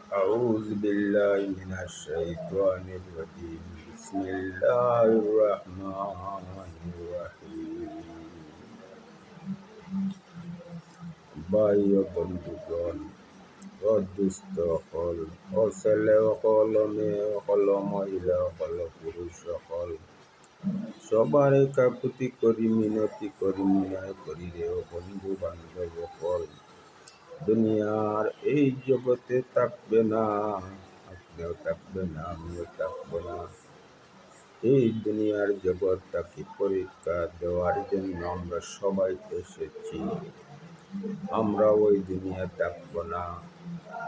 أعوذ بالله من الشيطان الرجيم بسم الله الرحمن الرحيم বায়ু বন্ধুগণ ও দুস্থ হল ও ছেলে হল মেয়ে হল মহিলা হল পুরুষ হল সবারই কাকুতি করি মিনতি করি মিনয় করি রে ও বন্ধু বান্ধব হল দুনিয়ার এই জগতে থাকবে না, আপনিও থাকবে না, আমিও থাকবো না। এই দুনিয়ার জগৎটাকে পরীক্ষা দেওয়ার জন্য আমরা সবাই এসেছি। আমরা ওই দুনিয়া থাকবো না।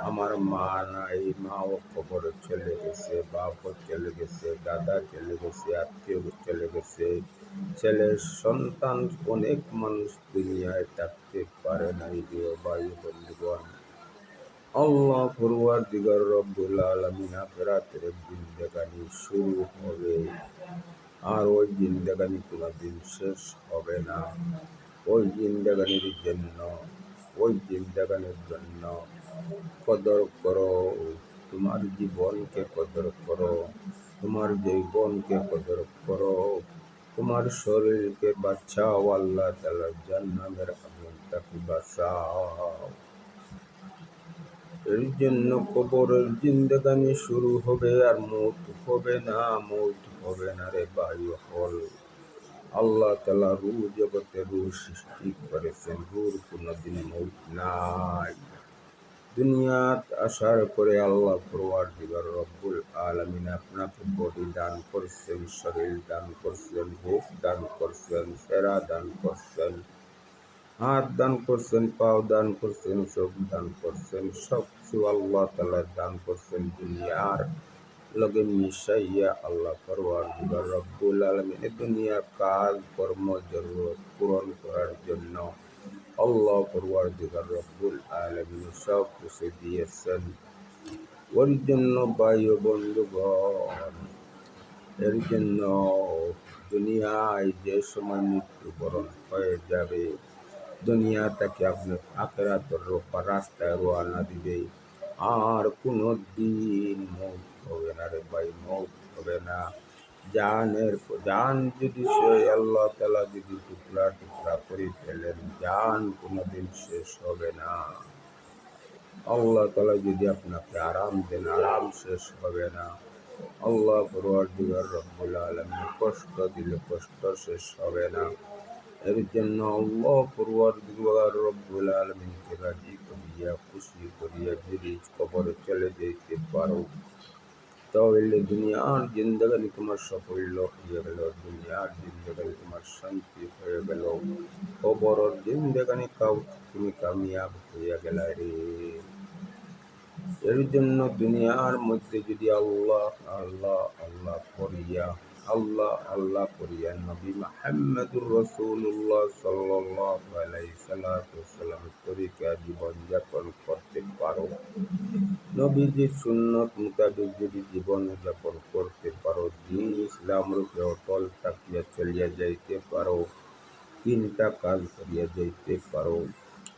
আমার মা নাই, মাও কবরে চলে গেছে, বাপও চলে গেছে, দাদা চলে গেছে, আত্মীয় চলে গেছে, ছেলের সন্তান, অনেক মানুষ দুনিয়ায় থাকতে পারে নাই রে ভাই বন্ধুগণ। আল্লাহ পরওয়ারদিগার রব্বুল আলামিন আখিরাতের জিন্দেগানি শুরু হবে, আর ওই জিন্দেগানি কোনোদিন শেষ হবে না। ওই জিন্দেগানির জন্য কদর করো, তোমার জীবনকে কদর করো, তোমার যৌবনকে কদর করো, তোমার শরীরকে বাঁচাও, আল্লাহ তাআলার জান্নাতের আগুন থেকে বাঁচাও। এর জন্য কবরের জিন্দেগানি শুরু হবে, আর মৌত হবে না রে ভাই হল। আল্লাহ তাআলা রূহ জগতে রূহ সৃষ্টি করেছেন, রূহর কোনোদিন মৌত নাই। দুনিয়াত আসার পরে আল্লাহ পরওয়ারদিগার রব্বুল আলামিন আপনাকে বডি দান করছেন, শরীর দান করছেন, বুক দান করছেন, চেহারা দান করছেন, হাত দান করছেন, পাও দান করছেন, চোখ দান করছেন, সব কিছু আল্লাহ তাআলা দান করছেন। দুনিয়ার লগে মিশাইয়া আল্লাহ পরওয়ারদিগার রব্বুল আলামিন দুনিয়ার কাজ কর্ম জরুরত পূরণ করার জন্য আল্লাহ পরওয়ারদিগার রব্বুল আলামিন সব কিছু দিয়েছেন। ওর জন্য ভাই ও বন্ধুগণ, এর জন্য দুনিয়ায় যে সময় মৃত্যুবরণ হয়ে যাবে, দুনিয়া থেকে আপনি আখিরাতের রাস্তায় রওনা দিবে, আর কোনো দিন মৌত হবে না রে ভাই, মৌত হবে না। জান যদি সে আল্লাহ তাআলা যদি টুকরা টুকরা করে ফেলেন, জান কোনোদিন শেষ হবে না। আল্লাহ তাআলা যদি আপনাকে আরাম দেন, আরাম শেষ হবে না। আল্লাহ পরওয়ারদিগার রব্বুল আলামিন কষ্ট দিলে কষ্ট শেষ হবে না। এর জন্য আল্লাহ পরওয়ারদিগার রব্বুল আলামিনকে রাজি করিয়া খুশি করিয়া যদি কবরে চলে যেতে পারো, তাহলে দুনিয়ার জিন্দেগানি তোমার সাফল্য হয়ে গেল, দুনিয়ার জিন্দেগানি তোমার শান্তি হয়ে গেল, কবরের জিন্দেগানি তুমি কামিয়াব হয়ে গেলা রে। এর জন্য দুনিয়ার মধ্যে যদি আল্লাহ আল্লাহ আল্লাহ করিয়া নবী মুহাম্মদুর রাসূলুল্লাহ সাল্লাল্লাহু আলাইহি সাল্লাম তরিকা জীবন যাপন করতে পারো, নবীজির সুন্নত মোতাবেক যদি জীবন যাপন করতে পারো, দ্বীন ইসলামের উপরে অটল থাকিয়া চলিয়া যাইতে পারো, তিনটা কাজ করিয়া যাইতে পারো।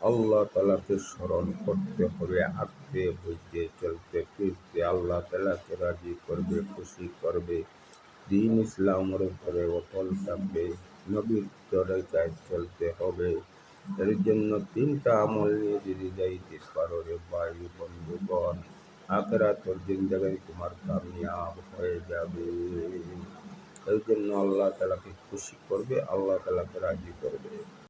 আল্লাহ তাআলাকে স্মরণ করতে হবে, আঁকতে বুঝতে চলতে ফিরতে আল্লাহ তাআলাকে রাজি করবে, খুশি করবে, দ্বীন ইসলামের উপরে অটল থাকবে, নবীর তরিকায় চলতে হবে। এর জন্য তিনটা আমল নিয়ে যদি যাইতে পারো রে ভাই বন্ধুগণ, আখিরাতের জিন্দেগানি তোমার কামিয়াব হয়ে যাবে। এর জন্য আল্লাহ তাআলাকে খুশি করবে, আল্লাহ তাআলাকে রাজি করবে।